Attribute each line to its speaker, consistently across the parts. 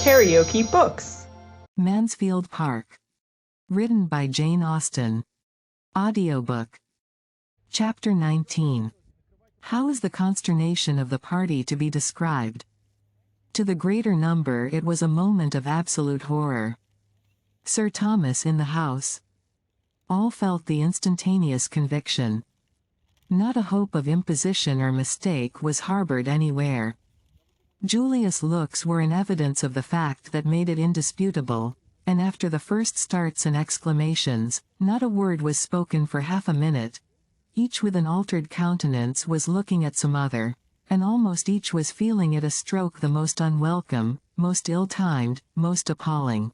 Speaker 1: KaraokeBooks.
Speaker 2: Mansfield Park. Written by Jane Austen. Audiobook. Chapter 19. How is the consternation of the party to be described? To the greater number it was a moment of absolute horror. Sir Thomas in the house. All felt the instantaneous conviction. Not a hope of imposition or mistake was harbored anywhere. Julia's looks were an evidence of the fact that made it indisputable, and after the first starts and exclamations, not a word was spoken for half a minute. Each with an altered countenance was looking at some other, and almost each was feeling it a stroke the most unwelcome, most ill-timed, most appalling.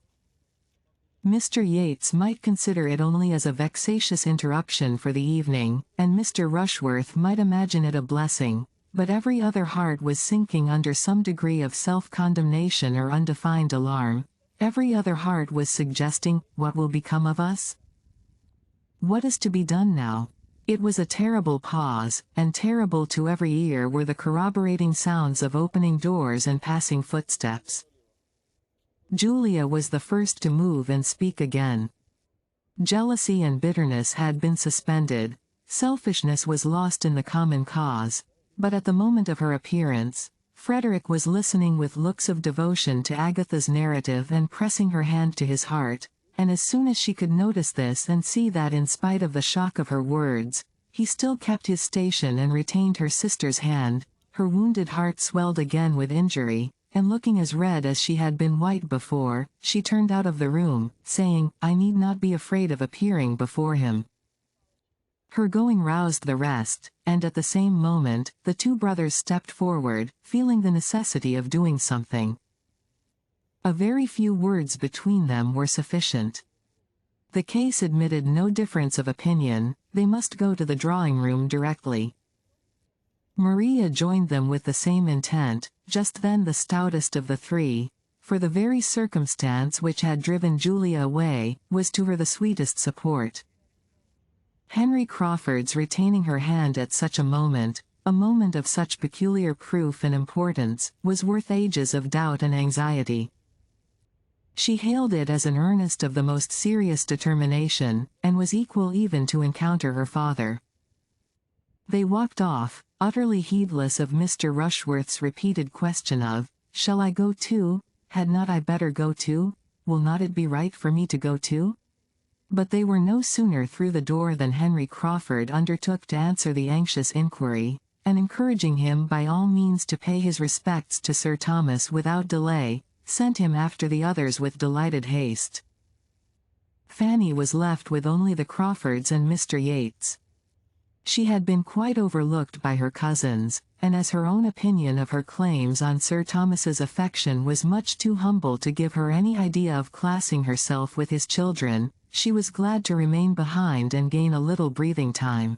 Speaker 2: Mr. Yates might consider it only as a vexatious interruption for the evening, and Mr. Rushworth might imagine it a blessing, but every other heart was sinking under some degree of self-condemnation or undefined alarm. Every other heart was suggesting, "What will become of us? What is to be done now?" It was a terrible pause, and terrible to every ear were the corroborating sounds of opening doors and passing footsteps. Julia was the first to move and speak again. Jealousy and bitterness had been suspended, selfishness was lost in the common cause, but at the moment of her appearance, Frederick was listening with looks of devotion to Agatha's narrative and pressing her hand to his heart, and as soon as she could notice this and see that in spite of the shock of her words, he still kept his station and retained her sister's hand, her wounded heart swelled again with injury, and looking as red as she had been white before, she turned out of the room, saying, "I need not be afraid of appearing before him." Her going roused the rest, and at the same moment, the two brothers stepped forward, feeling the necessity of doing something. A very few words between them were sufficient. The case admitted no difference of opinion, they must go to the drawing-room directly. Maria joined them with the same intent, just then the stoutest of the three, for the very circumstance which had driven Julia away, was to her the sweetest support. Henry Crawford's retaining her hand at such a moment of such peculiar proof and importance, was worth ages of doubt and anxiety. She hailed it as an earnest of the most serious determination, and was equal even to encounter her father. They walked off, utterly heedless of Mr. Rushworth's repeated question of, "Shall I go too? Had not I better go too? Will not it be right for me to go too?" But they were no sooner through the door than Henry Crawford undertook to answer the anxious inquiry, and encouraging him by all means to pay his respects to Sir Thomas without delay, sent him after the others with delighted haste. Fanny was left with only the Crawfords and Mr. Yates. She had been quite overlooked by her cousins, and as her own opinion of her claims on Sir Thomas's affection was much too humble to give her any idea of classing herself with his children, she was glad to remain behind and gain a little breathing time.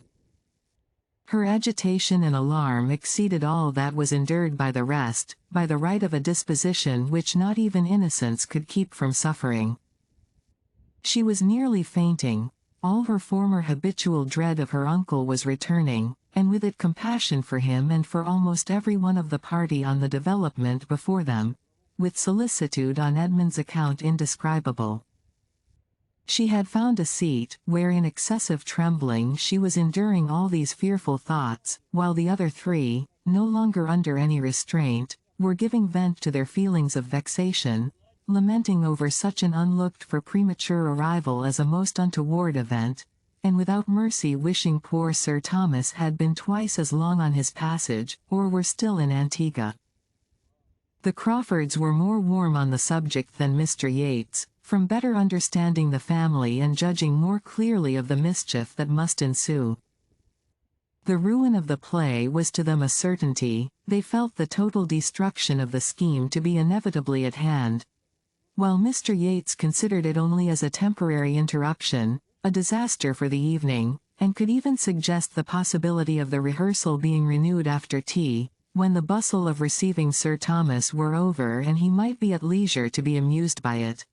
Speaker 2: Her agitation and alarm exceeded all that was endured by the rest, by the right of a disposition which not even innocence could keep from suffering. She was nearly fainting. All her former habitual dread of her uncle was returning, and with it compassion for him and for almost every one of the party on the development before them, with solicitude on Edmund's account indescribable. She had found a seat, where in excessive trembling she was enduring all these fearful thoughts, while the other three, no longer under any restraint, were giving vent to their feelings of vexation, lamenting over such an unlooked-for premature arrival as a most untoward event, and without mercy wishing poor Sir Thomas had been twice as long on his passage, or were still in Antigua. The Crawfords were more warm on the subject than Mr. Yates, from better understanding the family and judging more clearly of the mischief that must ensue. The ruin of the play was to them a certainty, they felt the total destruction of the scheme to be inevitably at hand, while Mr. Yates considered it only as a temporary interruption, a disaster for the evening, and could even suggest the possibility of the rehearsal being renewed after tea, when the bustle of receiving Sir Thomas were over and he might be at leisure to be amused by it.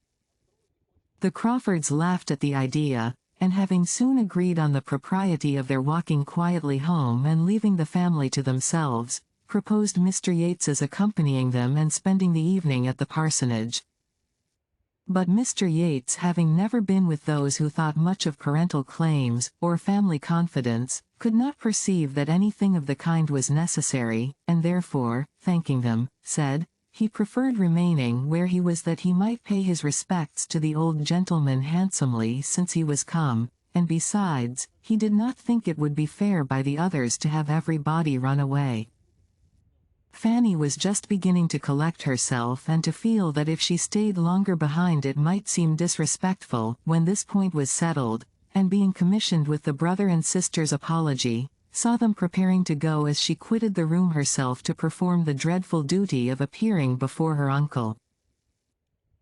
Speaker 2: The Crawfords laughed at the idea, and having soon agreed on the propriety of their walking quietly home and leaving the family to themselves, proposed Mr. Yates's accompanying them and spending the evening at the parsonage. But Mr. Yates, having never been with those who thought much of parental claims, or family confidence, could not perceive that anything of the kind was necessary, and therefore, thanking them, said, he preferred remaining where he was that he might pay his respects to the old gentleman handsomely since he was come, and besides, he did not think it would be fair by the others to have everybody run away. Fanny was just beginning to collect herself and to feel that if she stayed longer behind it might seem disrespectful, when this point was settled, and being commissioned with the brother and sister's apology, saw them preparing to go as she quitted the room herself to perform the dreadful duty of appearing before her uncle.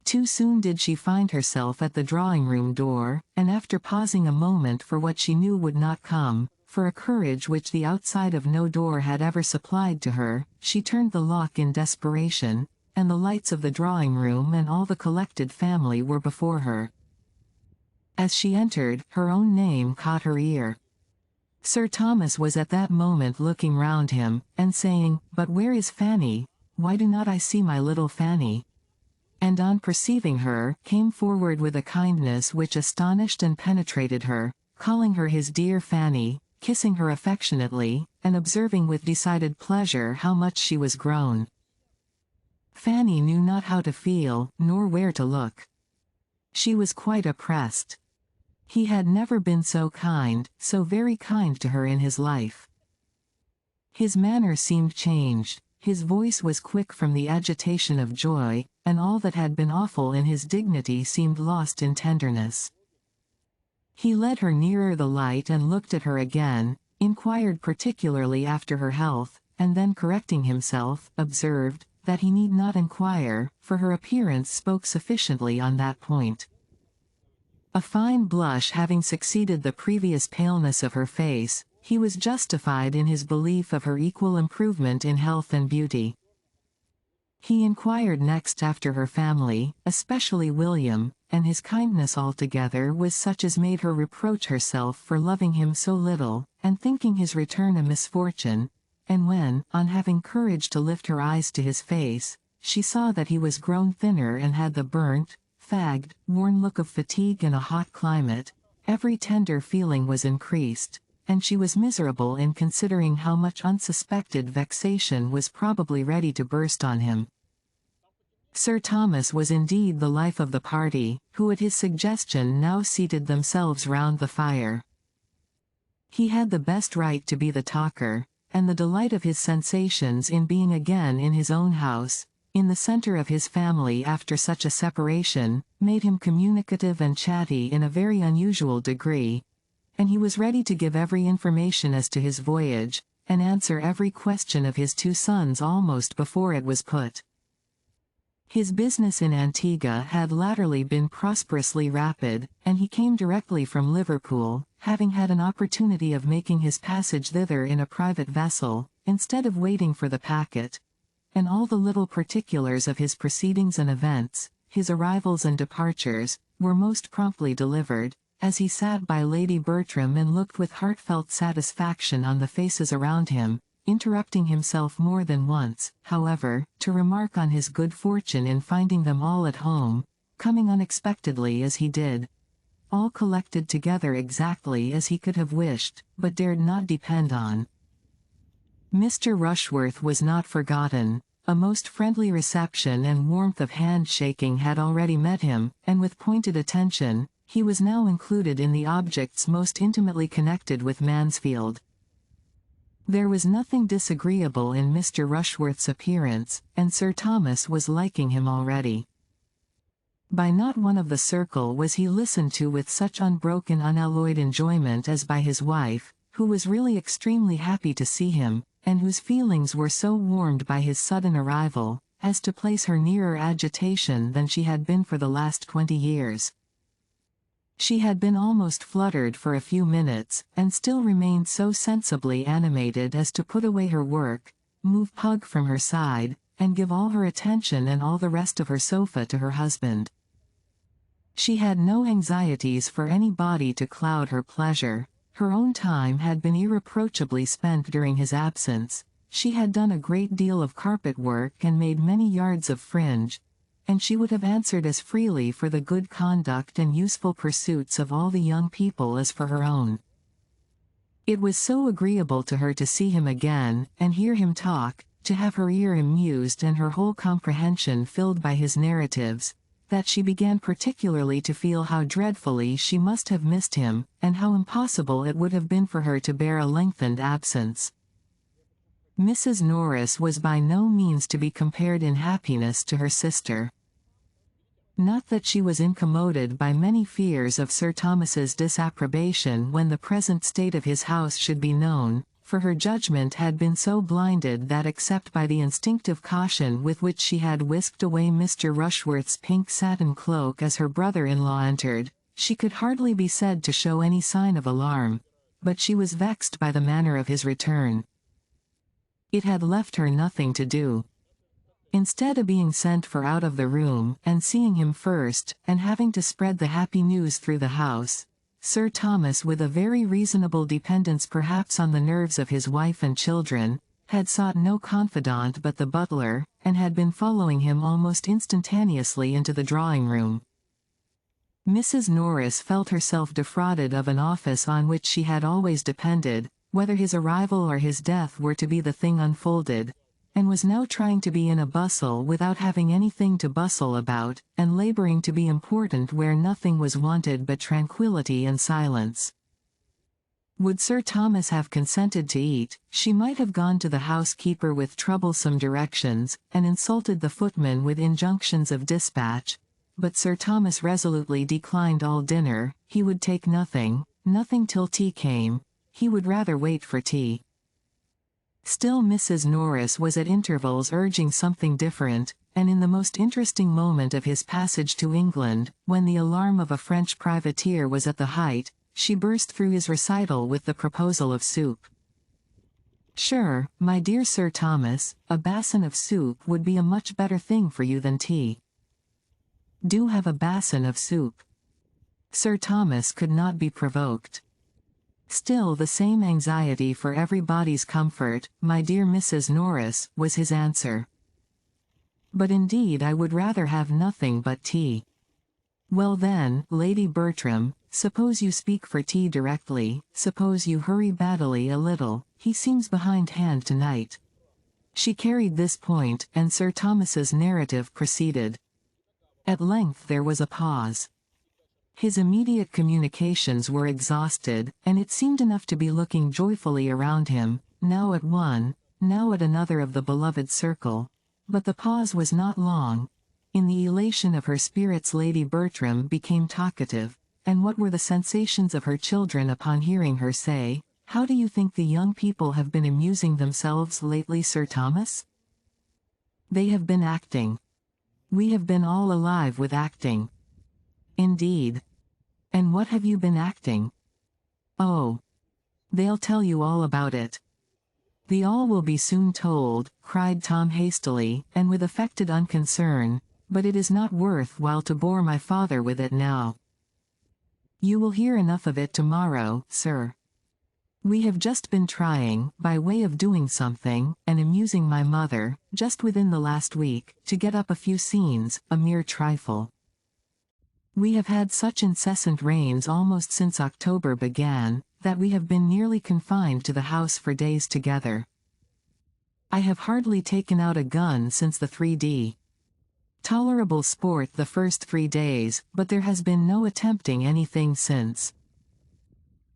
Speaker 2: Too soon did she find herself at the drawing-room door, and after pausing a moment for what she knew would not come, for a courage which the outside of no door had ever supplied to her, she turned the lock in desperation, and the lights of the drawing-room and all the collected family were before her. As she entered, her own name caught her ear. Sir Thomas was at that moment looking round him, and saying, "But where is Fanny? Why do not I see my little Fanny?" And on perceiving her, came forward with a kindness which astonished and penetrated her, calling her his dear Fanny, kissing her affectionately, and observing with decided pleasure how much she was grown. Fanny knew not how to feel, nor where to look. She was quite oppressed. He had never been so kind, so very kind to her in his life. His manner seemed changed, his voice was quick from the agitation of joy, and all that had been awful in his dignity seemed lost in tenderness. He led her nearer the light and looked at her again, inquired particularly after her health, and then correcting himself, observed, that he need not inquire, for her appearance spoke sufficiently on that point. A fine blush having succeeded the previous paleness of her face, he was justified in his belief of her equal improvement in health and beauty. He inquired next after her family, especially William, and his kindness altogether was such as made her reproach herself for loving him so little, and thinking his return a misfortune, and when, on having courage to lift her eyes to his face, she saw that he was grown thinner and had the burnt, fagged, worn look of fatigue in a hot climate, every tender feeling was increased, and she was miserable in considering how much unsuspected vexation was probably ready to burst on him. Sir Thomas was indeed the life of the party, who at his suggestion now seated themselves round the fire. He had the best right to be the talker, and the delight of his sensations in being again in his own house, in the center of his family after such a separation, made him communicative and chatty in a very unusual degree, and he was ready to give every information as to his voyage, and answer every question of his two sons almost before it was put. His business in Antigua had latterly been prosperously rapid, and he came directly from Liverpool, having had an opportunity of making his passage thither in a private vessel, instead of waiting for the packet, and all the little particulars of his proceedings and events, his arrivals and departures, were most promptly delivered, as he sat by Lady Bertram and looked with heartfelt satisfaction on the faces around him, interrupting himself more than once, however, to remark on his good fortune in finding them all at home, coming unexpectedly as he did, all collected together exactly as he could have wished, but dared not depend on. Mr. Rushworth was not forgotten. A most friendly reception and warmth of hand-shaking had already met him, and with pointed attention, he was now included in the objects most intimately connected with Mansfield. There was nothing disagreeable in Mr. Rushworth's appearance, and Sir Thomas was liking him already. By not one of the circle was he listened to with such unbroken unalloyed enjoyment as by his wife, who was really extremely happy to see him, and whose feelings were so warmed by his sudden arrival, as to place her nearer agitation than she had been for the last 20 years. She had been almost fluttered for a few minutes, and still remained so sensibly animated as to put away her work, move Pug from her side, and give all her attention and all the rest of her sofa to her husband. She had no anxieties for anybody to cloud her pleasure. Her own time had been irreproachably spent during his absence, She had done a great deal of carpet work and made many yards of fringe, and she would have answered as freely for the good conduct and useful pursuits of all the young people as for her own. It was so agreeable to her to see him again, and hear him talk, to have her ear amused and her whole comprehension filled by his narratives, that she began particularly to feel how dreadfully she must have missed him, and how impossible it would have been for her to bear a lengthened absence. Mrs. Norris was by no means to be compared in happiness to her sister. Not that she was incommoded by many fears of Sir Thomas's disapprobation when the present state of his house should be known, for her judgment had been so blinded that except by the instinctive caution with which she had whisked away Mr. Rushworth's pink satin cloak as her brother-in-law entered, she could hardly be said to show any sign of alarm, but she was vexed by the manner of his return. It had left her nothing to do. Instead of being sent for out of the room, and seeing him first, and having to spread the happy news through the house, Sir Thomas, with a very reasonable dependence perhaps on the nerves of his wife and children, had sought no confidant but the butler, and had been following him almost instantaneously into the drawing-room. Mrs. Norris felt herself defrauded of an office on which she had always depended, whether his arrival or his death were to be the thing unfolded, and was now trying to be in a bustle without having anything to bustle about, and laboring to be important where nothing was wanted but tranquillity and silence. Would Sir Thomas have consented to eat, she might have gone to the housekeeper with troublesome directions, and insulted the footman with injunctions of dispatch, but Sir Thomas resolutely declined all dinner. He would take nothing till tea came. He would rather wait for tea. Still Mrs. Norris was at intervals urging something different, and in the most interesting moment of his passage to England, when the alarm of a French privateer was at the height, she burst through his recital with the proposal of soup. "Sure, my dear Sir Thomas, a basin of soup would be a much better thing for you than tea. Do have a basin of soup." Sir Thomas could not be provoked. "Still the same anxiety for everybody's comfort, my dear Mrs. Norris," was his answer. "But indeed I would rather have nothing but tea." "Well then, Lady Bertram, suppose you speak for tea directly, suppose you hurry Baddeley a little, he seems behindhand tonight." She carried this point, and Sir Thomas's narrative proceeded. At length there was a pause. His immediate communications were exhausted, and it seemed enough to be looking joyfully around him, now at one, now at another of the beloved circle. But the pause was not long. In the elation of her spirits Lady Bertram became talkative. And what were the sensations of her children upon hearing her say, "How do you think the young people have been amusing themselves lately, Sir Thomas?" "They have been acting. We have been all alive with acting." "Indeed. And what have you been acting?" "Oh, they'll tell you all about it." "The all will be soon told," cried Tom hastily, and with affected unconcern, "but it is not worth while to bore my father with it now. You will hear enough of it tomorrow, sir. We have just been trying, by way of doing something, and amusing my mother, just within the last week, to get up a few scenes, a mere trifle. We have had such incessant rains almost since October began, that we have been nearly confined to the house for days together. I have hardly taken out a gun since the 3D. Tolerable sport the first 3 days, but there has been no attempting anything since.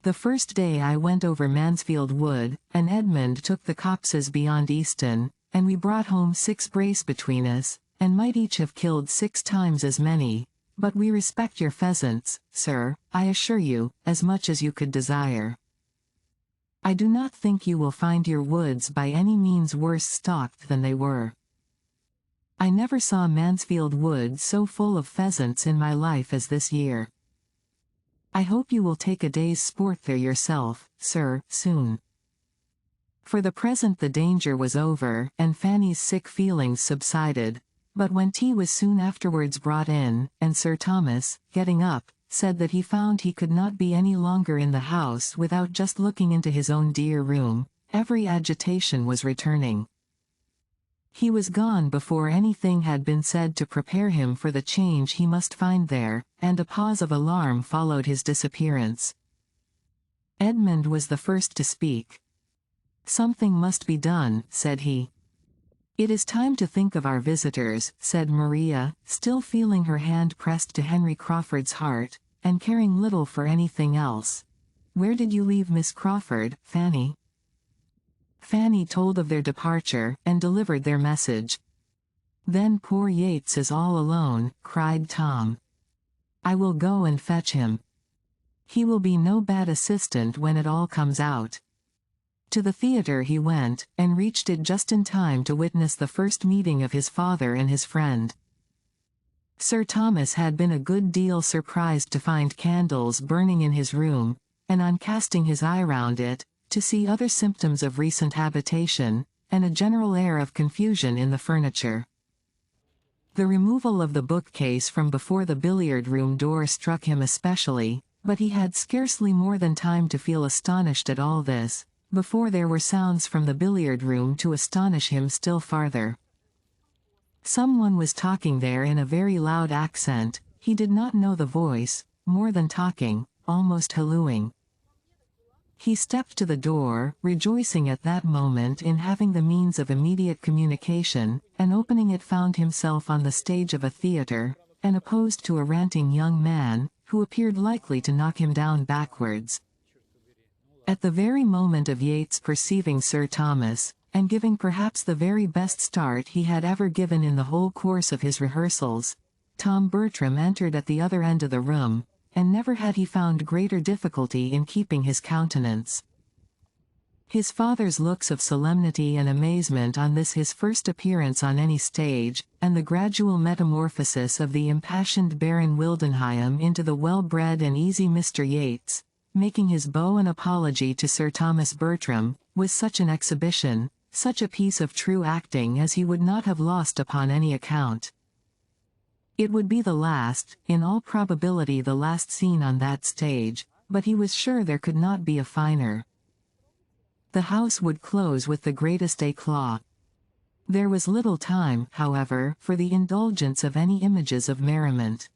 Speaker 2: The first day I went over Mansfield Wood, and Edmund took the copses beyond Easton, and we brought home 6 brace between us, and might each have killed 6 times as many. But we respect your pheasants, sir, I assure you, as much as you could desire. I do not think you will find your woods by any means worse stocked than they were. I never saw Mansfield Wood so full of pheasants in my life as this year. I hope you will take a day's sport there yourself, sir, soon." For the present the danger was over, and Fanny's sick feelings subsided. But when tea was soon afterwards brought in, and Sir Thomas, getting up, said that he found he could not be any longer in the house without just looking into his own dear room, every agitation was returning. He was gone before anything had been said to prepare him for the change he must find there, and a pause of alarm followed his disappearance. Edmund was the first to speak. "Something must be done," said he. "It is time to think of our visitors," said Maria, still feeling her hand pressed to Henry Crawford's heart, and caring little for anything else. "Where did you leave Miss Crawford, Fanny?" Fanny told of their departure, and delivered their message. "Then poor Yates is all alone," cried Tom. "I will go and fetch him. He will be no bad assistant when it all comes out." To the theatre he went, and reached it just in time to witness the first meeting of his father and his friend. Sir Thomas had been a good deal surprised to find candles burning in his room, and on casting his eye round it, to see other symptoms of recent habitation, and a general air of confusion in the furniture. The removal of the bookcase from before the billiard-room door struck him especially, but he had scarcely more than time to feel astonished at all this, before there were sounds from the billiard-room to astonish him still farther. Someone was talking there in a very loud accent, he did not know the voice, more than talking, almost hallooing. He stepped to the door, rejoicing at that moment in having the means of immediate communication, and opening it found himself on the stage of a theatre, and opposed to a ranting young man, who appeared likely to knock him down backwards. At the very moment of Yates perceiving Sir Thomas, and giving perhaps the very best start he had ever given in the whole course of his rehearsals, Tom Bertram entered at the other end of the room, and never had he found greater difficulty in keeping his countenance. His father's looks of solemnity and amazement on this his first appearance on any stage, and the gradual metamorphosis of the impassioned Baron Wildenheim into the well-bred and easy Mr. Yates, making his bow an apology to Sir Thomas Bertram, was such an exhibition, such a piece of true acting as he would not have lost upon any account. It would be the last, in all probability the last scene on that stage, but he was sure there could not be a finer. The house would close with the greatest éclat. There was little time, however, for the indulgence of any images of merriment.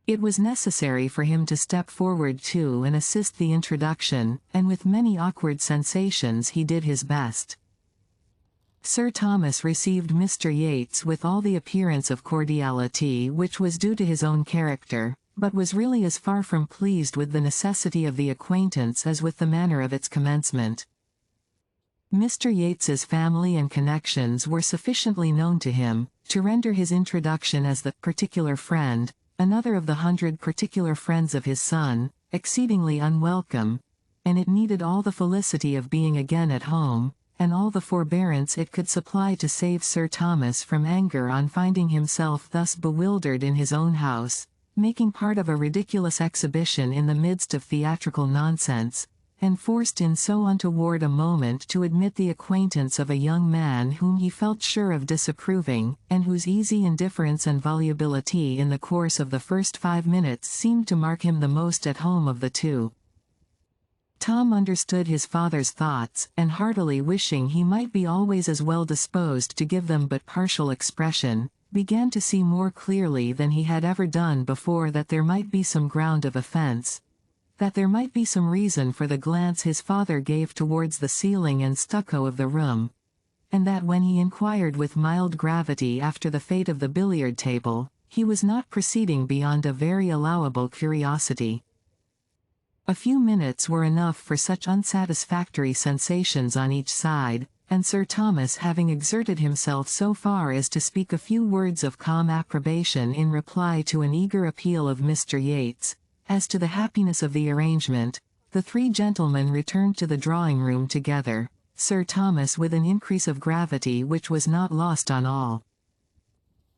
Speaker 2: It was necessary for him to step forward too and assist the introduction, and with many awkward sensations he did his best. Sir Thomas received Mr. Yates with all the appearance of cordiality which was due to his own character, but was really as far from pleased with the necessity of the acquaintance as with the manner of its commencement. Mr. Yates's family and connections were sufficiently known to him, to render his introduction as the particular friend, another of the 100 particular friends of his son, exceedingly unwelcome, and it needed all the felicity of being again at home, and all the forbearance it could supply to save Sir Thomas from anger on finding himself thus bewildered in his own house, making part of a ridiculous exhibition in the midst of theatrical nonsense, and forced in so untoward a moment to admit the acquaintance of a young man whom he felt sure of disapproving, and whose easy indifference and volubility in the course of the first 5 minutes seemed to mark him the most at home of the two. Tom understood his father's thoughts, and heartily wishing he might be always as well disposed to give them but partial expression, began to see more clearly than he had ever done before that there might be some ground of offense, that there might be some reason for the glance his father gave towards the ceiling and stucco of the room, and that when he inquired with mild gravity after the fate of the billiard table, he was not proceeding beyond a very allowable curiosity. A few minutes were enough for such unsatisfactory sensations on each side, and Sir Thomas having exerted himself so far as to speak a few words of calm approbation in reply to an eager appeal of Mr. Yates, as to the happiness of the arrangement, the 3 gentlemen returned to the drawing-room together, Sir Thomas with an increase of gravity which was not lost on all.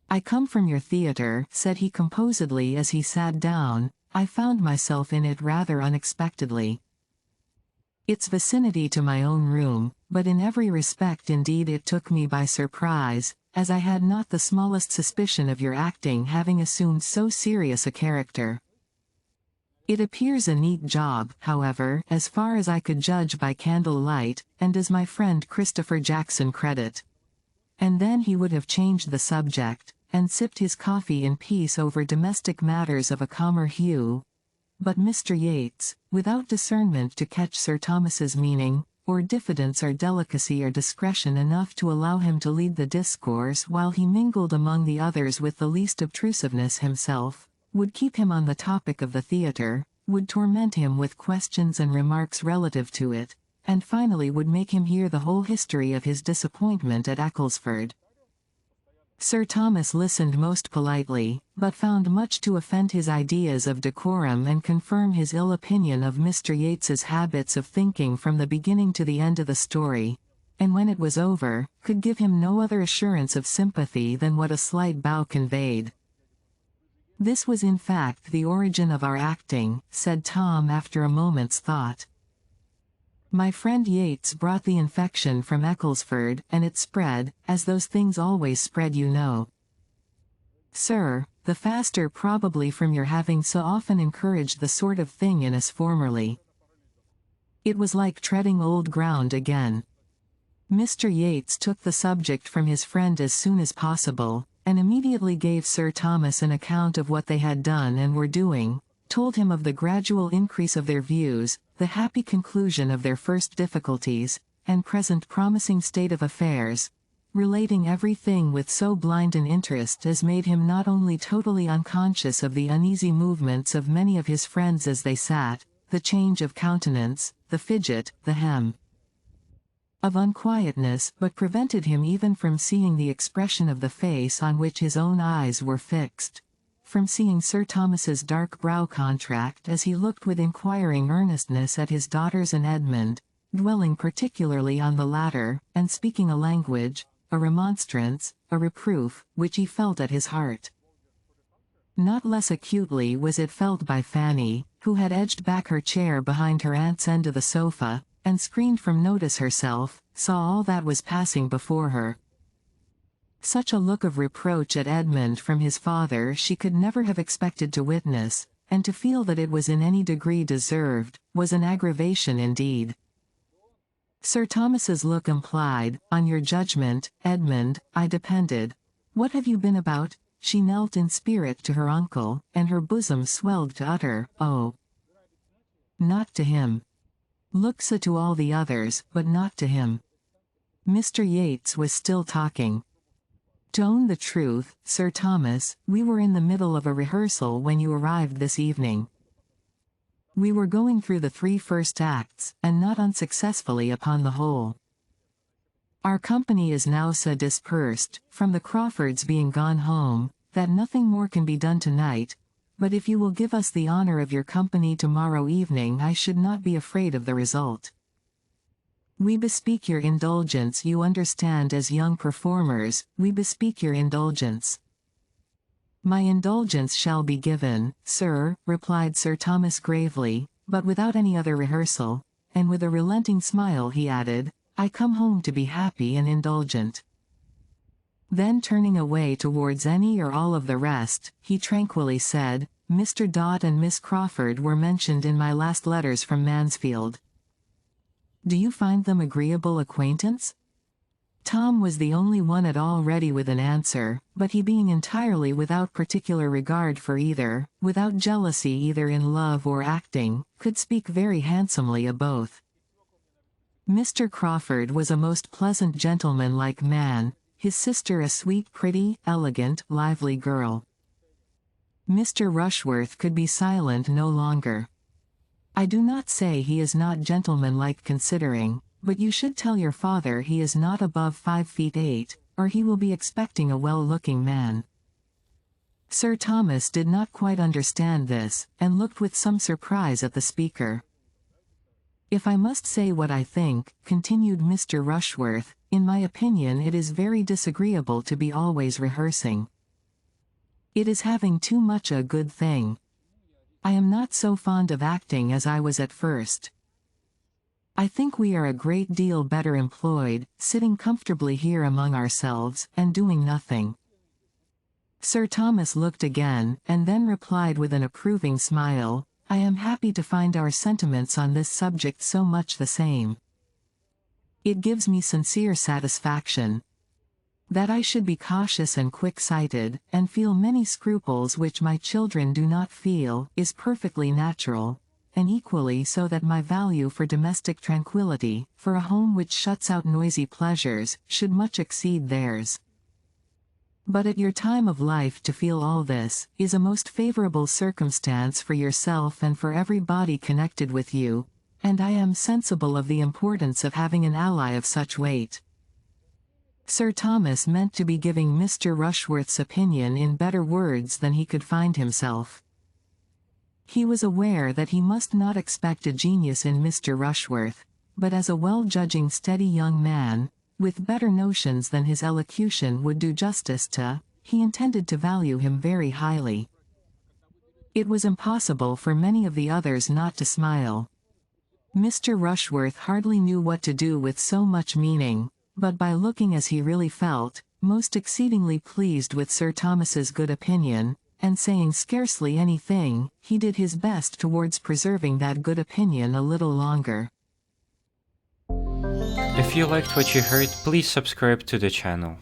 Speaker 2: "I come from your theatre," said he composedly as he sat down. "I found myself in it rather unexpectedly. Its vicinity to my own room, but in every respect indeed it took me by surprise, as I had not the smallest suspicion of your acting having assumed so serious a character." It appears a neat job, however, as far as I could judge by candle-light, and does my friend Christopher Jackson credit." And then he would have changed the subject, and sipped his coffee in peace over domestic matters of a calmer hue. But Mr. Yates, without discernment to catch Sir Thomas's meaning, or diffidence or delicacy or discretion enough to allow him to lead the discourse while he mingled among the others with the least obtrusiveness himself, would keep him on the topic of the theatre, would torment him with questions and remarks relative to it, and finally would make him hear the whole history of his disappointment at Ecclesford. Sir Thomas listened most politely, but found much to offend his ideas of decorum and confirm his ill opinion of Mr. Yates's habits of thinking from the beginning to the end of the story, and when it was over, could give him no other assurance of sympathy than what a slight bow conveyed. "This was in fact the origin of our acting," said Tom after a moment's thought. "My friend Yates brought the infection from Ecclesford, and it spread, as those things always spread, you know. Sir, the faster probably from your having so often encouraged the sort of thing in us formerly." It was like treading old ground again. Mr. Yates took the subject from his friend as soon as possible, and immediately gave Sir Thomas an account of what they had done and were doing, told him of the gradual increase of their views, the happy conclusion of their first difficulties, and present promising state of affairs, relating everything with so blind an interest as made him not only totally unconscious of the uneasy movements of many of his friends as they sat, the change of countenance, the fidget, the hem of unquietness, but prevented him even from seeing the expression of the face on which his own eyes were fixed, from seeing Sir Thomas's dark brow contract as he looked with inquiring earnestness at his daughters and Edmund, dwelling particularly on the latter, and speaking a language, a remonstrance, a reproof, which he felt at his heart. Not less acutely was it felt by Fanny, who had edged back her chair behind her aunt's end of the sofa, and screened from notice herself, saw all that was passing before her. Such a look of reproach at Edmund from his father she could never have expected to witness, and to feel that it was in any degree deserved, was an aggravation indeed. Sir Thomas's look implied, "On your judgment, Edmund, I depended. What have you been about?" She knelt in spirit to her uncle, and her bosom swelled to utter, "Oh!" Not to him. Looks to all the others, but not to him. Mr. Yates was still talking. "To own the truth, Sir Thomas, we were in the middle of a rehearsal when you arrived this evening. We were going through the 3 first acts, and not unsuccessfully upon the whole. Our company is now so dispersed, from the Crawfords being gone home, that nothing more can be done tonight, but if you will give us the honor of your company tomorrow evening I should not be afraid of the result. We bespeak your indulgence, you understand, as young performers, we bespeak your indulgence." "My indulgence shall be given, sir," replied Sir Thomas gravely, but without any other rehearsal, and with a relenting smile he added, "I come home to be happy and indulgent." Then turning away towards any or all of the rest, he tranquilly said, "Mr. Dodd and Miss Crawford were mentioned in my last letters from Mansfield. Do you find them agreeable acquaintance?" Tom was the only one at all ready with an answer, but he being entirely without particular regard for either, without jealousy either in love or acting, could speak very handsomely of both. Mr. Crawford was a most pleasant gentleman-like man, his sister a sweet, pretty, elegant, lively girl. Mr. Rushworth could be silent no longer. "I do not say he is not gentlemanlike considering, but you should tell your father he is not above 5 feet 8, or he will be expecting a well-looking man." Sir Thomas did not quite understand this, and looked with some surprise at the speaker. "If I must say what I think," continued Mr. Rushworth, "in my opinion it is very disagreeable to be always rehearsing. It is having too much a good thing. I am not so fond of acting as I was at first. I think we are a great deal better employed, sitting comfortably here among ourselves, and doing nothing." Sir Thomas looked again, and then replied with an approving smile, I am happy to find our sentiments on this subject so much the same. It gives me sincere satisfaction. That I should be cautious and quick-sighted, and feel many scruples which my children do not feel, is perfectly natural, and equally so that my value for domestic tranquility, for a home which shuts out noisy pleasures, should much exceed theirs. But at your time of life to feel all this, is a most favorable circumstance for yourself and for everybody connected with you, and I am sensible of the importance of having an ally of such weight. Sir Thomas meant to be giving Mr. Rushworth's opinion in better words than he could find himself. He was aware that he must not expect a genius in Mr. Rushworth, but as a well-judging steady young man, with better notions than his elocution would do justice to, he intended to value him very highly. It was impossible for many of the others not to smile. Mr. Rushworth hardly knew what to do with so much meaning, but by looking as he really felt, most exceedingly pleased with Sir Thomas's good opinion, and saying scarcely anything, he did his best towards preserving that good opinion a little longer.
Speaker 1: If you liked what you heard, please subscribe to the channel.